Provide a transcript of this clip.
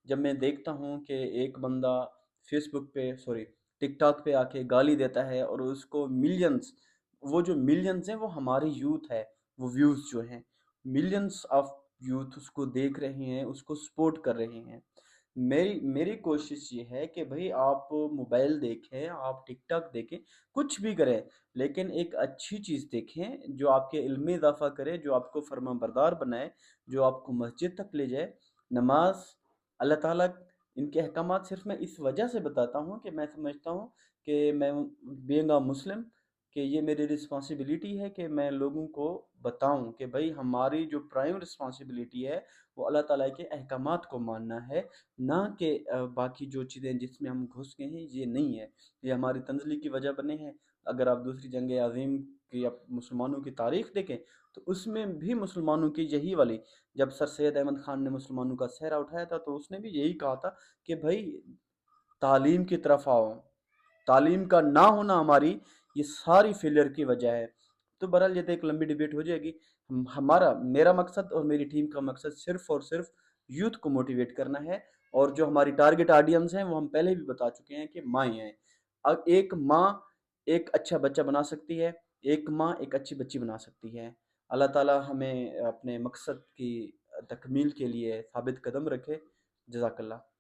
جب میں دیکھتا ہوں کہ ایک بندہ فیس بک پہ سوری ٹک ٹاک پہ آ کے گالی دیتا ہے اور اس کو ملینز، وہ جو ملینز ہیں وہ ہماری یوتھ ہے، وہ ویوز جو ہیں ملینز آف یوتھ اس کو دیکھ رہے ہیں، اس کو سپورٹ کر رہے ہیں۔ میری کوشش یہ ہے کہ بھئی آپ موبائل دیکھیں، آپ ٹک ٹاک دیکھیں، کچھ بھی کریں، لیکن ایک اچھی چیز دیکھیں جو آپ کے علم میں اضافہ کرے، جو آپ کو فرما بردار بنائے، جو آپ کو مسجد تک لے جائے۔ نماز، اللہ تعالیٰ، ان کے احکامات صرف میں اس وجہ سے بتاتا ہوں کہ میں سمجھتا ہوں کہ میں بینگ اے مسلم کہ یہ میری رسپانسبلٹی ہے کہ میں لوگوں کو بتاؤں کہ بھئی ہماری جو پرائم رسپانسبلٹی ہے وہ اللہ تعالیٰ کے احکامات کو ماننا ہے، نہ کہ باقی جو چیزیں جس میں ہم گھس گئے ہیں یہ نہیں ہے، یہ ہماری تنزلی کی وجہ بنے ہیں۔ اگر آپ دوسری جنگ عظیم کی مسلمانوں کی تاریخ دیکھیں تو اس میں بھی مسلمانوں کی یہی والی، جب سر سید احمد خان نے مسلمانوں کا سہرا اٹھایا تھا تو اس نے بھی یہی کہا تھا کہ بھائی تعلیم کی طرف آؤ، تعلیم کا نہ ہونا ہماری یہ ساری فیلئر کی وجہ ہے۔ تو بہرحال یہ تو ایک لمبی ڈیبیٹ ہو جائے گی۔ میرا مقصد اور میری ٹیم کا مقصد صرف اور صرف یوتھ کو موٹیویٹ کرنا ہے، اور جو ہماری ٹارگٹ آڈینس ہیں وہ ہم پہلے بھی بتا چکے ہیں کہ مائیں ہیں۔ اب ایک ماں ایک اچھا بچہ بنا سکتی ہے، ایک ماں ایک اچھی بچی بنا سکتی ہے۔ اللہ تعالیٰ ہمیں اپنے مقصد کی تکمیل کے لیے ثابت قدم رکھے۔ جزاک اللہ۔